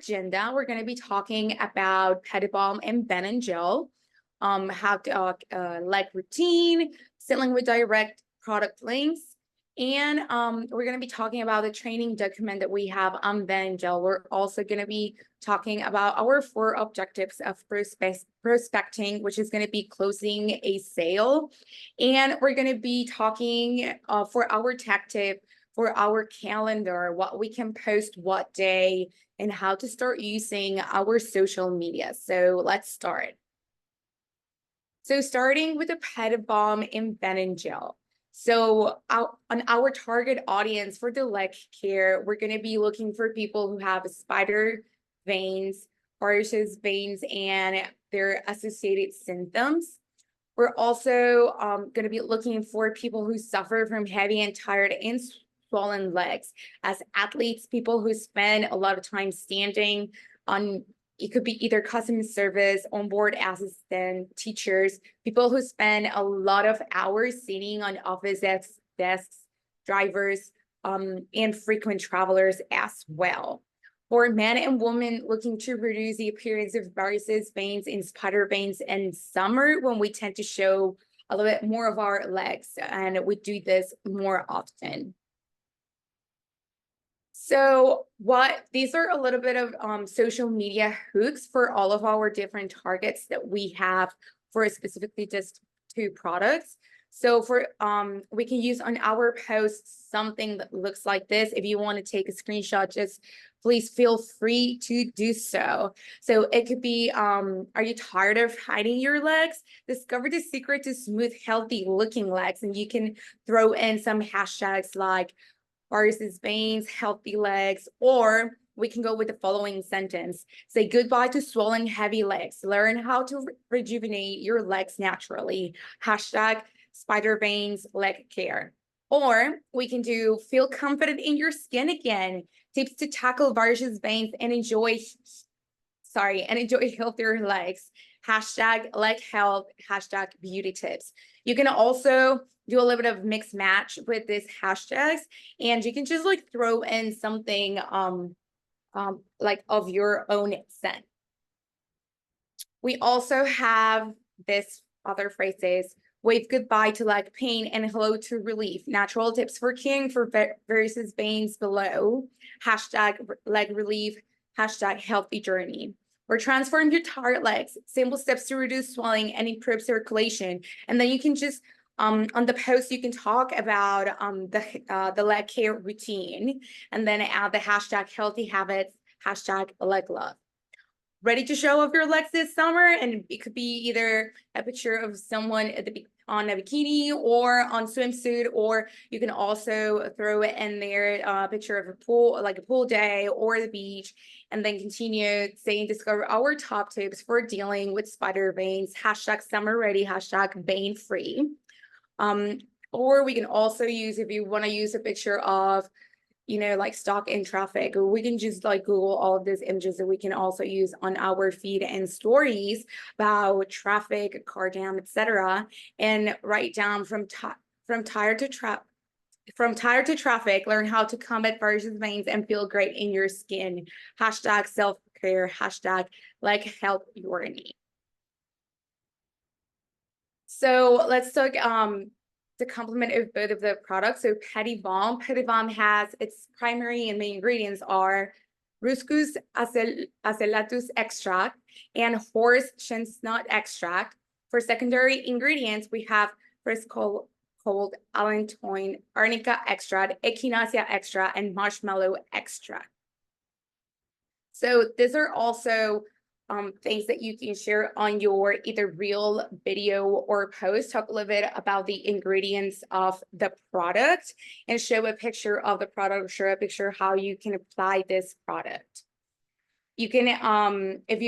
Agenda, we're going to be talking about Pedibalm and Venen gel, how to leg routine, selling with direct product links, and we're going to be talking about the training document that we have on Venen gel. We're also going to be talking about our 4 objectives of prospecting, which is going to be closing a sale, and we're going to be talking for our tech tip, for our calendar, what we can post what day, and how to start using our social media. So let's start. So starting with the Pedibalm and Venen gel. So on our target audience for the leg care, we're going to be looking for people who have spider veins, varicose veins, and their associated symptoms. We're also going to be looking for people who suffer from heavy and tired and swollen legs. As athletes, people who spend a lot of time standing on, it could be either customer service, onboard assistant, teachers, people who spend a lot of hours sitting on office desks, drivers, and frequent travelers as well. For men and women looking to reduce the appearance of varicose veins and spider veins in summer, when we tend to show a little bit more of our legs, and we do this more often. So these are a little bit of social media hooks for all of our different targets that we have for specifically just 2 products. So for we can use on our posts something that looks like this. If you want to take a screenshot, just please feel free to do so. So it could be, are you tired of hiding your legs? Discover the secret to smooth, healthy looking legs. And you can throw in some hashtags like varicose veins, healthy legs, or we can go with the following sentence. Say goodbye to swollen, heavy legs. Learn how to rejuvenate your legs naturally. Hashtag spider veins leg care. Or we can do feel confident in your skin again. Tips to tackle varicose veins and enjoy healthier legs. Hashtag leg health, hashtag beauty tips. You can also do a little bit of mix match with these hashtags, and you can just like throw in something like of your own scent. We also have this other phrases: wave goodbye to leg pain and hello to relief. Natural tips for caring for varicose veins below. Hashtag leg relief, hashtag healthy journey. Or transform your tired legs. Simple steps to reduce swelling and improve circulation. And then you can just on the post, you can talk about the leg care routine, and then add the hashtag healthy habits, hashtag leg love. Ready to show off your legs this summer? And it could be either a picture of someone at on a bikini or on swimsuit, or you can also throw it in there, a picture of a pool, like a pool day or the beach, and then continue saying, discover our top tips for dealing with spider veins, hashtag summer ready, hashtag vein free. Or we can also use, if you want to use a picture of, like stock in traffic, or we can just like Google all of these images that we can also use on our feed and stories about traffic, car jam, etc., and write down from tired to traffic, learn how to combat varicose veins and feel great in your skin. Hashtag self-care, hashtag like help your need. So let's talk the complement of both of the products. So Pedibalm has its primary and main ingredients are Ruscus acellatus extract and horse chestnut extract. For secondary ingredients, we have first cold allantoin, arnica extract, echinacea extract, and marshmallow extract. So these are also things that you can share on your either reel, video, or post. Talk a little bit about the ingredients of the product and show a picture of the product, show a picture how you can apply this product. You can, if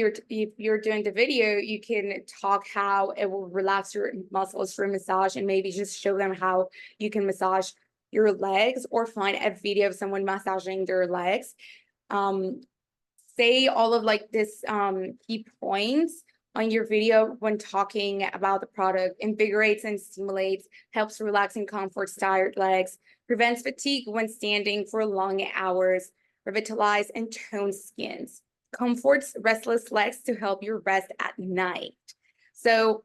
you're doing the video, you can talk how it will relax your muscles for massage, and maybe just show them how you can massage your legs, or find a video of someone massaging their legs. Say all of like this key points on your video when talking about the product. Invigorates and stimulates, helps relax and comforts tired legs, prevents fatigue when standing for long hours, revitalize and tone skins. comforts restless legs to help you rest at night. So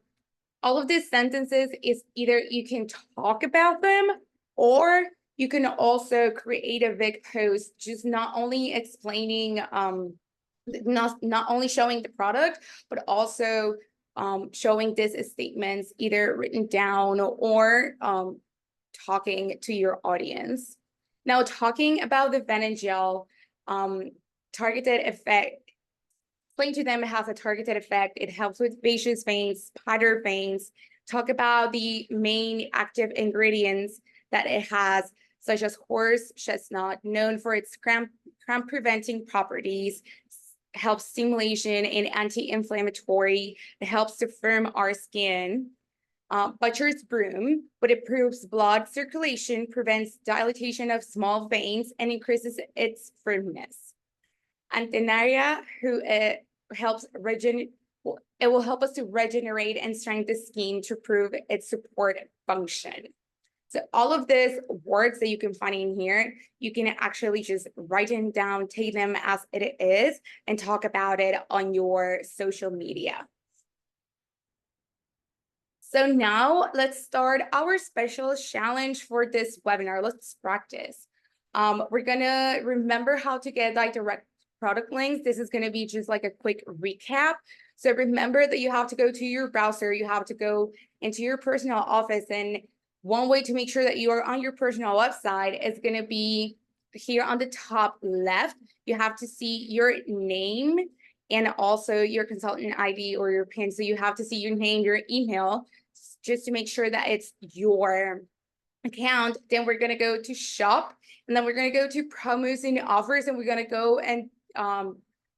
all of these sentences is either you can talk about them, or you can also create a big post, just not only explaining, not only showing the product, but also showing these statements either written down or talking to your audience. Now, talking about the Venen gel, targeted effect, explain to them it has a targeted effect. It helps with sebaceous veins, spider veins. Talk about the main active ingredients that it has, such as horse chestnut, known for its cramp preventing properties, helps stimulation and anti-inflammatory. It helps to firm our skin. Butcher's broom, but it improves blood circulation, prevents dilatation of small veins, and increases its firmness. Antenaria, who helps it will help us to regenerate and strengthen the skin to improve its support function. So all of these words that you can find in here, you can actually just write them down, take them as it is, and talk about it on your social media. So now let's start our special challenge for this webinar. Let's practice. We're gonna remember how to get like direct product links. This is gonna be just like a quick recap. So remember that you have to go to your browser, you have to go into your personal office, and one way to make sure that you are on your personal website is gonna be here on the top left. You have to see your name and also your consultant ID or your PIN. So you have to see your name, your email, just to make sure that it's your account. Then we're gonna go to shop, and then we're gonna go to promos and offers, and we're gonna go and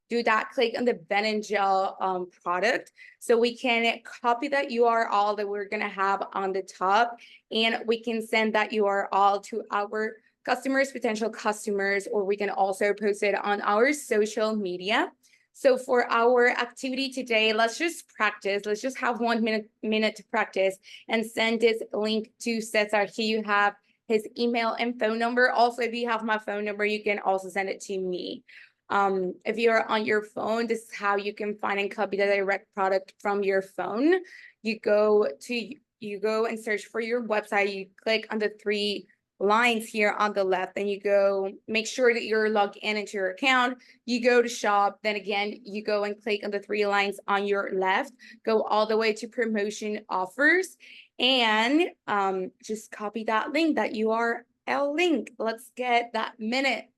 do that, click on the Venen gel product. So we can copy that URL that we're gonna have on the top, and we can send that URL to our customers, potential customers, or we can also post it on our social media. So for our activity today, let's just practice. Let's just have 1 minute to practice and send this link to Cesar. Here you have his email and phone number. Also, if you have my phone number, you can also send it to me. If you're on your phone, this is how you can find and copy the direct product from your phone. You go and search for your website. You click on the 3 lines here on the left, and you go make sure that you're logged into your account. You go to shop, then again you go and click on the 3 lines on your left, go all the way to promotion offers, and just copy that link, that URL link. Let's get that minute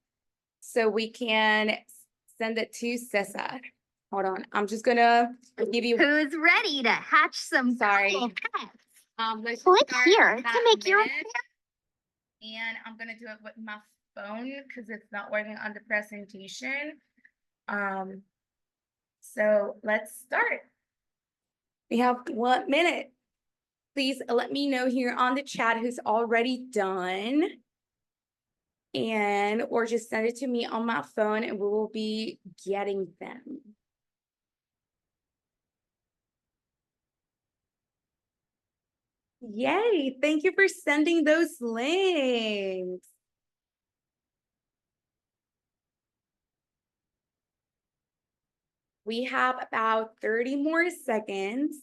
so we can send it to Cesar. Hold on, I'm just gonna give you who's ready to hatch some cool pets. Click here to make your and I'm gonna do it with my phone because it's not working on the presentation. So let's start. We have 1 minute. Please let me know here on the chat who's already done, or just send it to me on my phone and we will be getting them. Yay, thank you for sending those links. We have about 30 more seconds.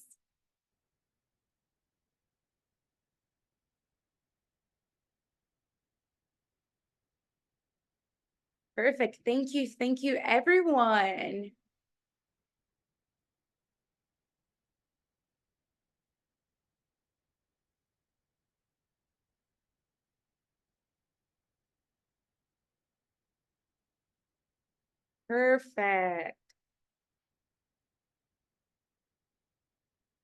Perfect, thank you everyone. Perfect.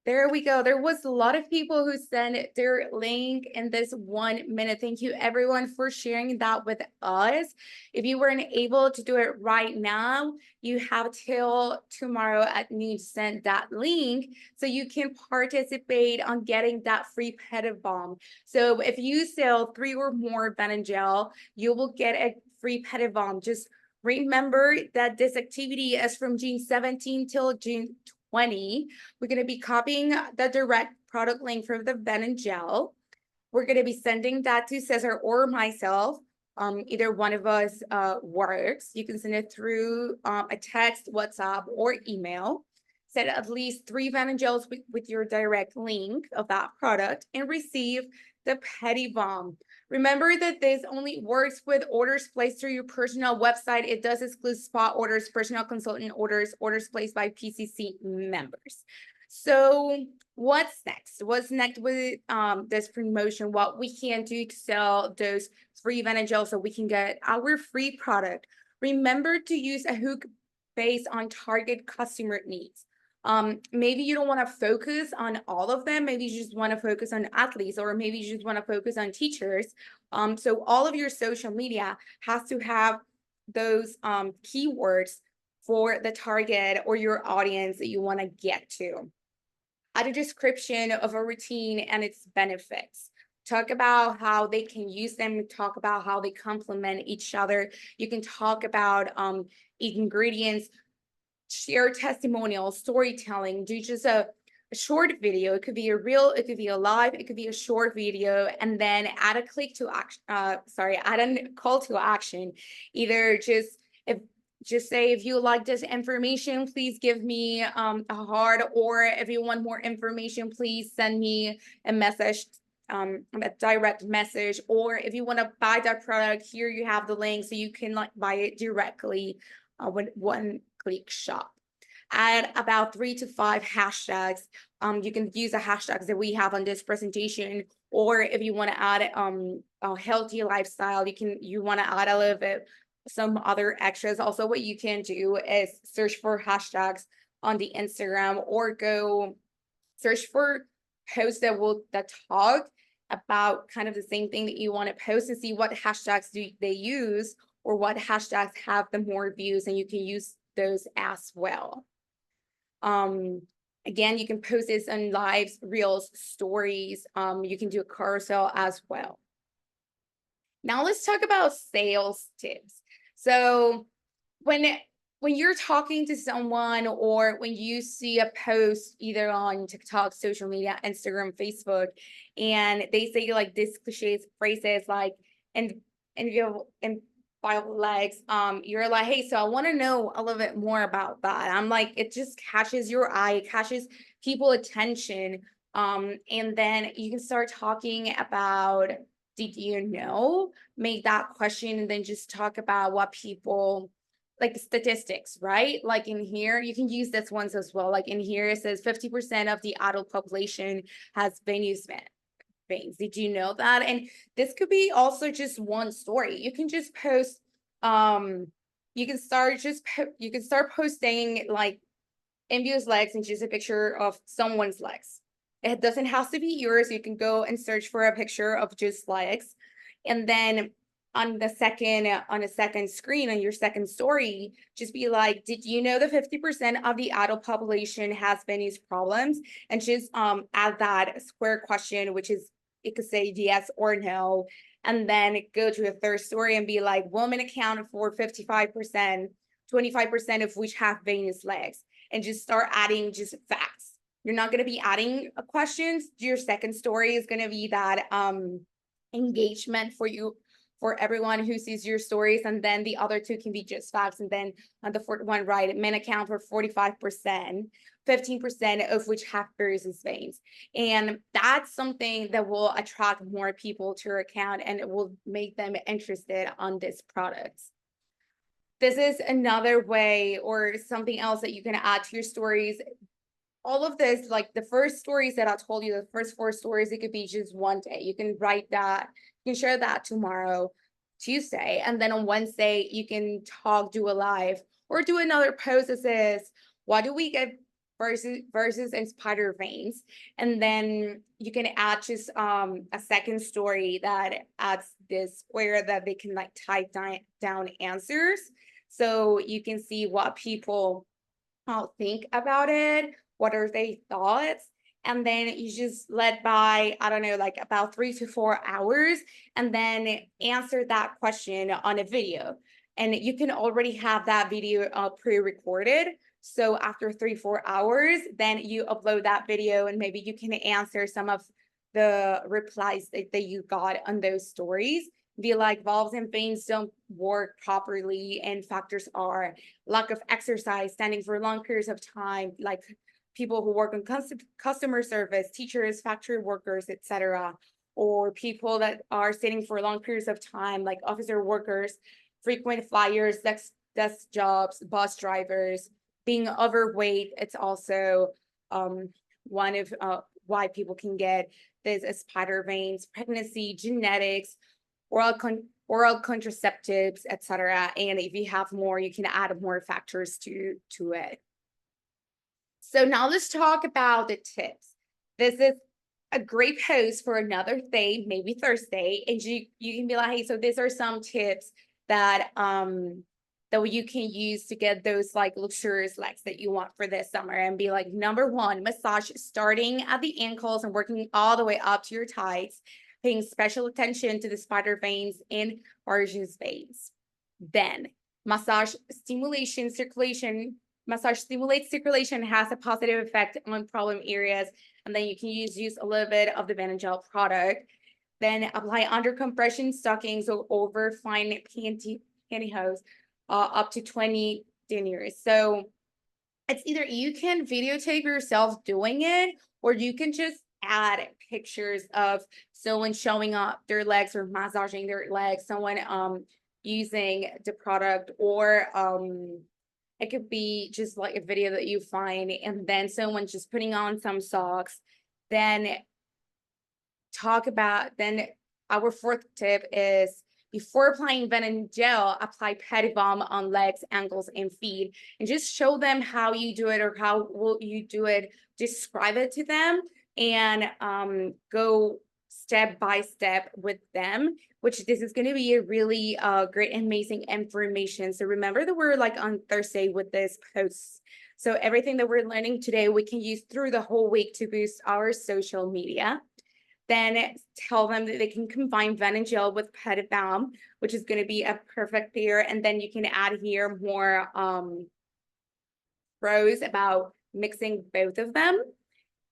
There we go. There was a lot of people who sent their link in this 1 minute. Thank you everyone for sharing that with us. If you weren't able to do it right now, you have till tomorrow at noon to send that link so you can participate on getting that free Pedibalm. So if you sell 3 or more Venen gel, you will get a free Pedibalm. Just remember that this activity is from June 17 till June 20. We're going to be copying the direct product link from the Venen gel. We're going to be sending that to Cesar or myself. either one of us works. You can send it through a text, WhatsApp, or email. Set at least 3 Venen gels with your direct link of that product and receive the Pedibalm. Remember that this only works with orders placed through your personal website. It does exclude spot orders, personal consultant orders, orders placed by PCC members. So what's next? What's next with this promotion? What we can do to sell those 3 Venen gels so we can get our free product. Remember to use a hook based on target customer needs. Maybe you don't want to focus on all of them. Maybe you just want to focus on athletes, or maybe you just want to focus on teachers. So all of your social media has to have those keywords for the target or your audience that you want to get to. Add a description of a routine and its benefits. Talk about how they can use them. Talk about how they complement each other. You can talk about ingredients, share testimonials, storytelling, do just a short video. It could be a reel, it could be a live, it could be a short video, and then add a click to action, add a call to action. Either just say, if you like this information, please give me a heart, or if you want more information, please send me a message, a direct message, or if you want to buy that product, here you have the link so you can like buy it directly with one click shop. Add about 3 to 5 hashtags. You can use the hashtags that we have on this presentation, or if you want to add a healthy lifestyle, you want to add a little bit some other extras. Also, what you can do is search for hashtags on the Instagram, or go search for posts that talk about kind of the same thing that you want to post, and see what hashtags do they use, or what hashtags have the more views, and you can use those as well. Again, you can post this on lives, reels, stories. You can do a carousel as well. Now let's talk about sales tips. So when you're talking to someone, or when you see a post either on TikTok, social media, Instagram, Facebook, and they say like these cliches phrases like and legs, you're like, hey, so I want to know a little bit more about that. I'm like, it just catches your eye, it catches people attention. And then you can start talking about, did you know? Make that question, and then just talk about what people like, statistics, right? Like in here, you can use this ones as well. Like in here, it says 50% of the adult population has venous veins. Did you know that? And this could be also just one story. You can just post, you can start posting like envious legs and just a picture of someone's legs. It doesn't have to be yours. You can go and search for a picture of just legs, and then on a second screen, on your second story, just be like, did you know that 50% of the adult population has venous problems? And just add that square question, which is, it could say yes or no, and then go to a third story and be like, women account for 55%, 25% of which have venous legs, and just start adding just facts. You're not going to be adding questions. Your second story is going to be that engagement for you, for everyone who sees your stories, and then the other two can be just facts. And then on the fourth one, right, men account for 45%, 15% of which have varicose veins. And that's something that will attract more people to your account, and it will make them interested on this product. This is another way, or something else that you can add to your stories. All of this, like the first stories that I told you, the first 4 stories, it could be just one day. You can write that, you can share that tomorrow, Tuesday, and then on Wednesday, you can do a live, or do another post that says, what do we get versus and spider veins? And then you can add just a second story that adds this square that they can like type down answers, so you can see what people think about it. What are their thoughts? And then you just let by, I don't know, like about 3 to 4 hours, and then answer that question on a video. And you can already have that video pre-recorded. So after 3-4 hours, then you upload that video, and maybe you can answer some of the replies that you got on those stories. be like valves and veins don't work properly, and factors are lack of exercise, standing for long periods of time, like people who work in customer service, teachers, factory workers, etc., or people that are sitting for long periods of time, like officer workers, frequent flyers, desk jobs, bus drivers, being overweight. It's also one of why people can get this spider veins, pregnancy, genetics, oral contraceptives, etc. And if you have more, you can add more factors to it. So now let's talk about the tips. This is a great post for another day, maybe Thursday, and you can be like, hey, so these are some tips that that you can use to get those like luxurious legs that you want for this summer. And be like, number one, massage starting at the ankles and working all the way up to your thighs, paying special attention to the spider veins and varicose veins. Then massage stimulates circulation, has a positive effect on problem areas. And then you can use a little bit of the Venen gel product. Then apply under compression stockings or over fine pantyhose up to 20 deniers. So it's either you can videotape yourself doing it, or you can just add pictures of someone showing up their legs or massaging their legs, someone using the product, or it could be just like a video that you find, and then someone just putting on some socks. Then our fourth tip is, before applying Venen gel, apply Pedibalm on legs, ankles, and feet, and just show them how you do it or how will you do it. Describe it to them and go step by step with them, which this is going to be a really great, amazing information. So remember that we're like on Thursday with this post. So everything that we're learning today, we can use through the whole week to boost our social media. Then tell them that they can combine Venen gel with Pedibalm, which is going to be a perfect pair. And then you can add here more pros about mixing both of them.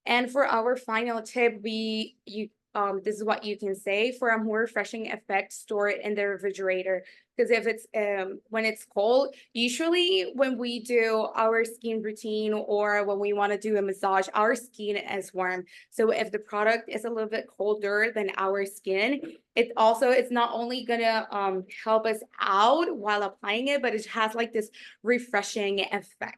And for our final tip, this is what you can say: for a more refreshing effect, store it in the refrigerator. Because if it's when it's cold, usually when we do our skin routine or when we want to do a massage, our skin is warm. So if the product is a little bit colder than our skin, it's not only gonna help us out while applying it, but it has like this refreshing effect.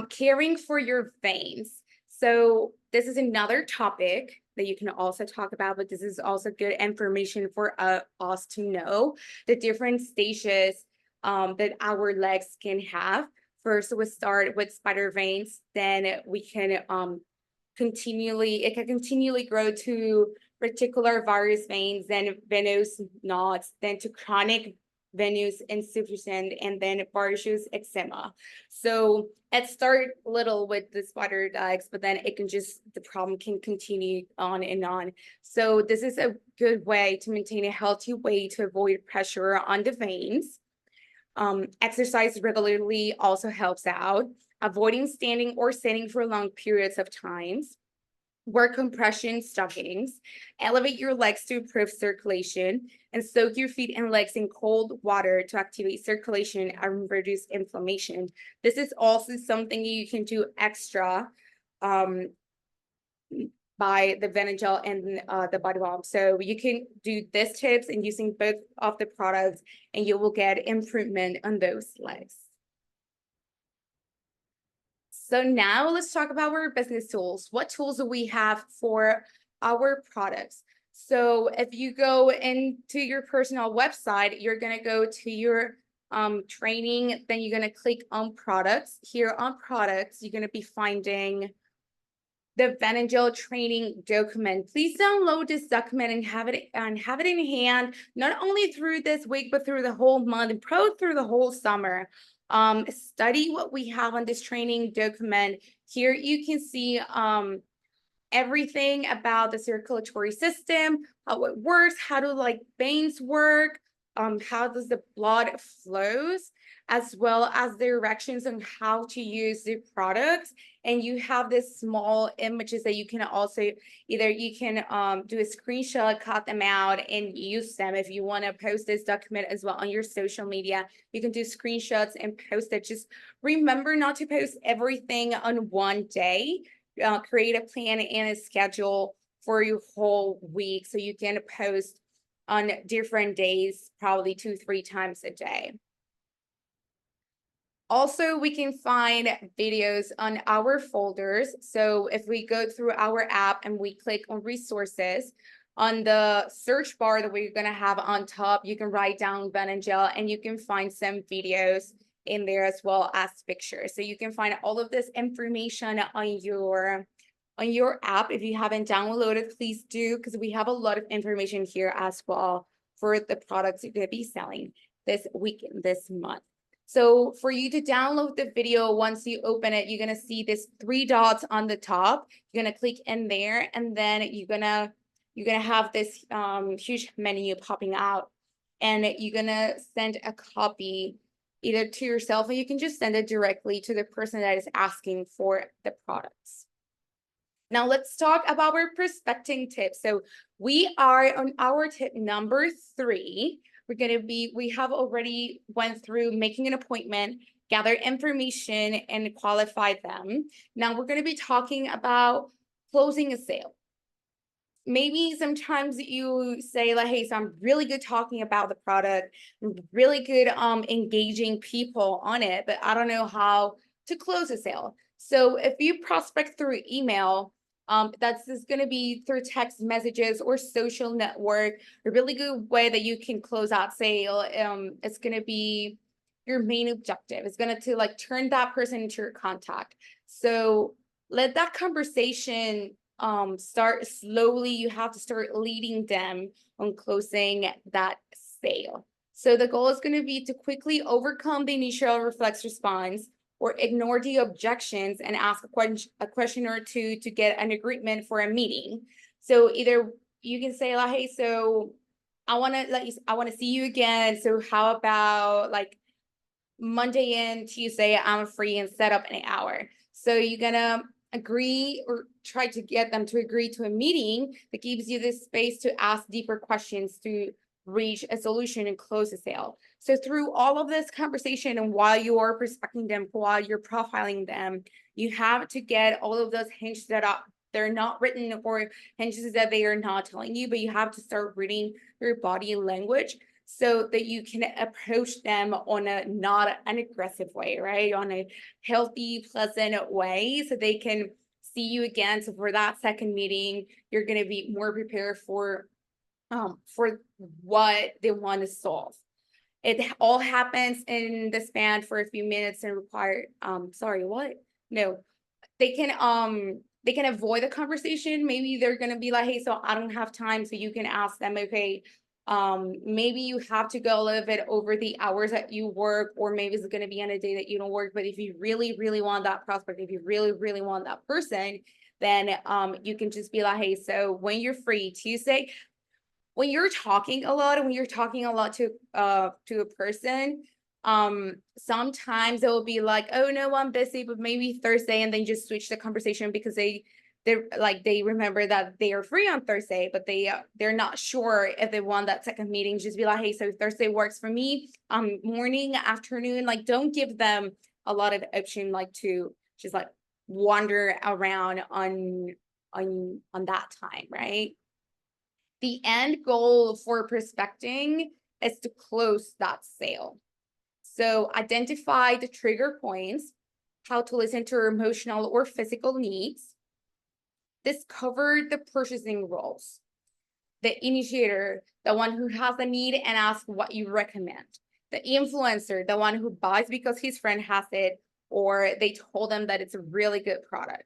Caring for your veins. So this is another topic that you can also talk about, but this is also good information for us to know the different stages that our legs can have. First, we start with spider veins, then we can it can continually grow to reticular varus veins, then venous knots, then to chronic venous insufficient, and then varicose eczema. So it starts little with the spider legs, but then the problem can continue on and on. So this is a good way to maintain a healthy weight to avoid pressure on the veins. Exercise regularly also helps out. Avoiding standing or sitting for long periods of times. Wear compression stockings, elevate your legs to improve circulation, and soak your feet and legs in cold water to activate circulation and reduce inflammation. This is also something you can do extra by the Venen gel and the body balm. So you can do these tips and using both of the products, and you will get improvement on those legs. So now let's talk about our business tools. What tools do we have for our products? So if you go into your personal website, you're going to go to your training, then you're going to click on products. Here on products, you're going to be finding the Venen gel training document. Please download this document and have it in hand, not only through this week, but through the whole month and probably through the whole summer. Study what we have on this training document. Here you can see everything about the circulatory system, how it works, how do like veins work, how does the blood flows. as well as directions on how to use the products. And you have this small images that you can also either you can do a screenshot, cut them out, and use them. If you want to post this document as well on your social media, you can do screenshots and post it. Just remember not to post everything on one day. Create a plan and a schedule for your whole week so you can post on different days, probably 2-3 times a day. Also, we can find videos on our folders. So if we go through our app and we click on resources, on the search bar that we're gonna have on top, you can write down Venen gel and you can find some videos in there as well as pictures. So you can find all of this information on your app. If you haven't downloaded, please do, because we have a lot of information here as well for the products you're gonna be selling this week, this month. So for you to download the video, once you open it, you're gonna see this 3 dots on the top. You're gonna click in there, and then you're gonna have this huge menu popping out, and you're gonna send a copy either to yourself, or you can just send it directly to the person that is asking for the products. Now let's talk about our prospecting tips. So we are on our tip number 3. We have already went through making an appointment, gather information, and qualify them. Now we're going to be talking about closing a sale. Maybe sometimes you say like, hey, so I'm really good talking about the product, I'm really good engaging people on it, but I don't know how to close a sale. So if you prospect through email, that's just going to be through text messages or social network. A really good way that you can close out sale. It's going to be your main objective. It's going to like turn that person into your contact. So let that conversation start slowly. You have to start leading them on closing that sale. So the goal is going to be to quickly overcome the initial reflex response or ignore the objections and ask a question or two to get an agreement for a meeting. So either you can say like, hey, so I want to see you again. So how about like Monday and Tuesday, I'm free, and set up an hour. So you're gonna agree or try to get them to agree to a meeting that gives you this space to ask deeper questions to reach a solution and close a sale. So through all of this conversation and while you are prospecting them, while you're profiling them, you have to get all of those hints that they're not written, or hints that they are not telling you, but you have to start reading your body language so that you can approach them on a not an aggressive way, right? On a healthy, pleasant way, so they can see you again. So for that second meeting, you're going to be more prepared for what they want to solve. It all happens in the span for a few minutes and require sorry, what? No, they can avoid the conversation. Maybe they're gonna be like, hey, so I don't have time. So you can ask them, okay, maybe you have to go a little bit over the hours that you work, or maybe it's gonna be on a day that you don't work. But if you really, really want that prospect, if you really, really want that person, then you can just be like, hey, so when you're free Tuesday, when you're talking a lot, to a person, sometimes it will be like, oh no, I'm busy, but maybe Thursday, and then just switch the conversation because they remember that they are free on Thursday, but they're not sure if they want that second meeting. Just be like, hey, so Thursday works for me, morning, afternoon. Like, don't give them a lot of option, like to just like wander around on that time, right? The end goal for prospecting is to close that sale. So identify the trigger points, how to listen to your emotional or physical needs, discover the purchasing roles, the initiator, the one who has the need and asks what you recommend, the influencer, the one who buys because his friend has it or they told them that it's a really good product,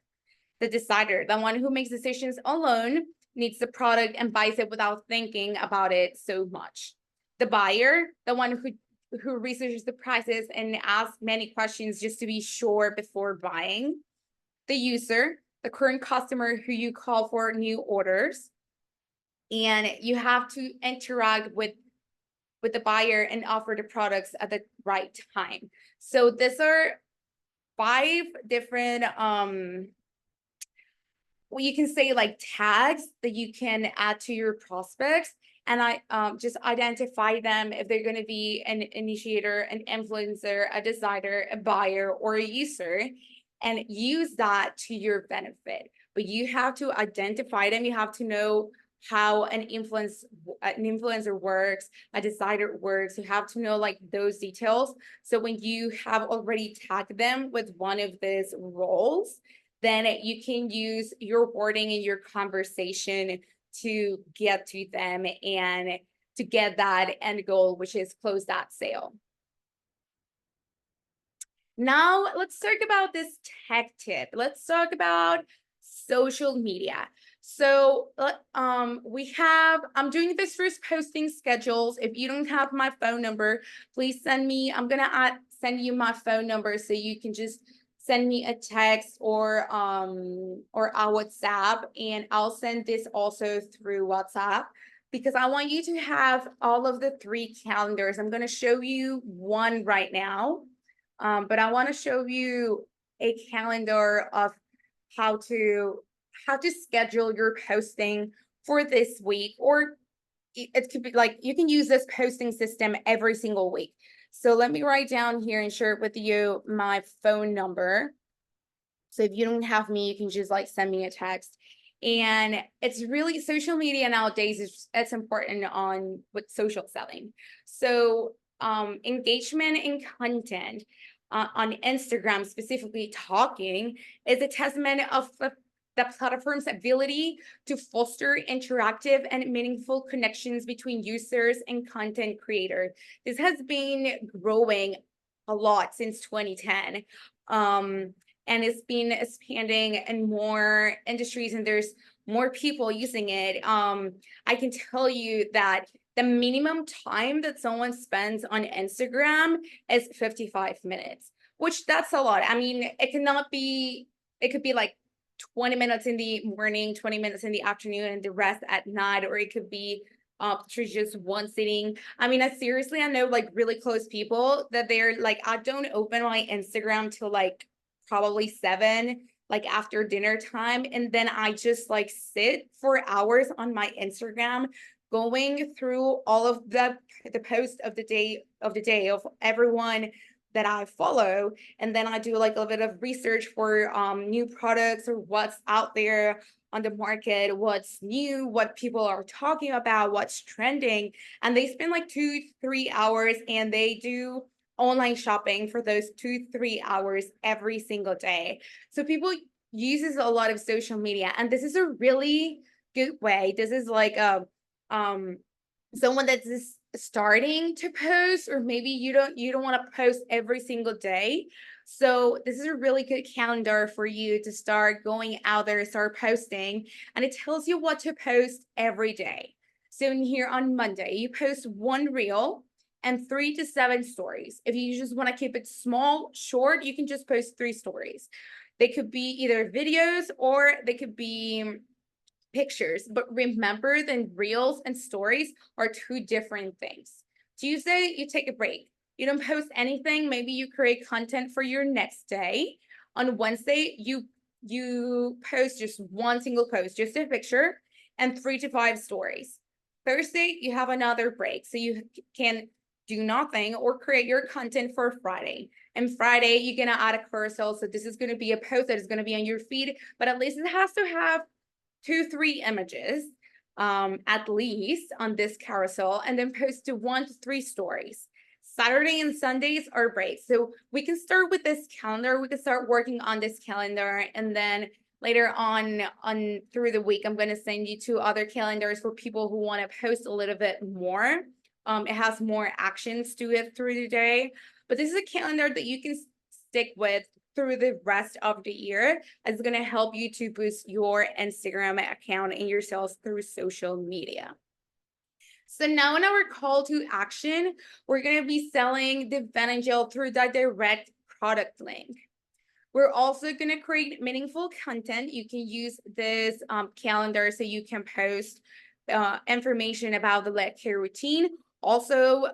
the decider, the one who makes decisions alone, needs the product and buys it without thinking about it so much. The buyer, the one who researches the prices and asks many questions just to be sure before buying. The user, the current customer who you call for new orders. And you have to interact with with the buyer and offer the products at the right time. So these are 5 different well, you can say like tags that you can add to your prospects, and I just identify them if they're going to be an initiator, an influencer, a designer, a buyer, or a user, and use that to your benefit. But you have to identify them. You have to know how an influencer works, a designer works. You have to know like those details. So when you have already tagged them with one of these roles, then you can use your wording in your conversation to get to them and to get that end goal, which is close that sale. Now let's talk about this tech tip. Let's talk about social media. So I'm doing this first posting schedules. If you don't have my phone number, please send me. I'm gonna send you my phone number so you can just send me a text or a WhatsApp, and I'll send this also through WhatsApp because I want you to have all of the 3 calendars. I'm going to show you one right now, but I want to show you a calendar of how to schedule your posting for this week, or it could be like you can use this posting system every single week. So let me write down here and share it with you my phone number. So if you don't have me, you can just like send me a text. And it's really, social media nowadays it's important on with social selling. So engagement and content on Instagram, specifically talking, is a testament of the platform's ability to foster interactive and meaningful connections between users and content creators. This has been growing a lot since 2010. And it's been expanding in more industries, and there's more people using it. I can tell you that the minimum time that someone spends on Instagram is 55 minutes, which that's a lot. I mean, it could be like 20 minutes in the morning, 20 minutes in the afternoon, and the rest at night, or it could be through just one sitting. I mean, I know like really close people that they're like, I don't open my Instagram till like probably 7, like after dinner time, and then I just like sit for hours on my Instagram going through all of the posts of the day of everyone that I follow, and then I do like a little bit of research for new products or what's out there on the market, what's new, what people are talking about, what's trending, and they spend like 2-3 hours, and they do online shopping for those 2-3 hours every single day. So people uses a lot of social media, and this is a really good way. This is like a someone that's just starting to post, or maybe you don't want to post every single day. So this is a really good calendar for you to start going out there, start posting, and it tells you what to post every day. So in here on Monday, you post 1 reel and 3 to 7 stories. If you just want to keep it small, short, you can just post 3 stories. They could be either videos or they could be pictures, but remember that reels and stories are 2 different things. Tuesday, you take a break. You don't post anything. Maybe you create content for your next day. On Wednesday, you post just 1 single post, just a picture, and 3 to 5 stories. Thursday, you have another break, so you can do nothing or create your content for Friday. And Friday, you're gonna add a carousel. So this is gonna be a post that is gonna be on your feed, but at least it has to have 2-3 images at least on this carousel, and then post to 1 to 3 stories. Saturday and Sundays are breaks. So we can start with this calendar. We can start working on this calendar, and then later on through the week, I'm going to send you 2 other calendars for people who want to post a little bit more. It has more actions to it through the day, but this is a calendar that you can stick with through the rest of the year. It's going to help you to boost your Instagram account and your sales through social media. So now in our call to action, we're going to be selling the Venen gel through the direct product link. We're also going to create meaningful content. You can use this calendar so you can post information about the lead care routine, Also,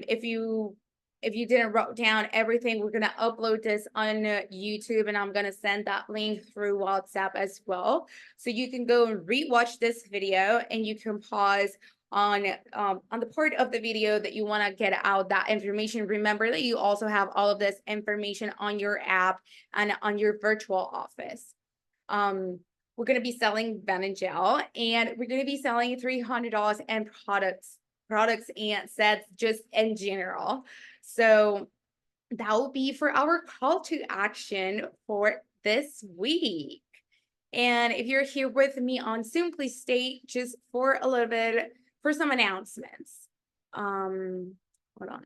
if you didn't write down everything, we're gonna upload this on YouTube, and I'm gonna send that link through WhatsApp as well. So you can go and rewatch this video, and you can pause on the part of the video that you want to get out that information. Remember that you also have all of this information on your app and on your virtual office. We're going to be selling Venen gel, and we're going to be selling $300 in products and sets just in general. So that will be for our call to action for this week. And if you're here with me on Zoom, please stay just for a little bit for some announcements. Hold on.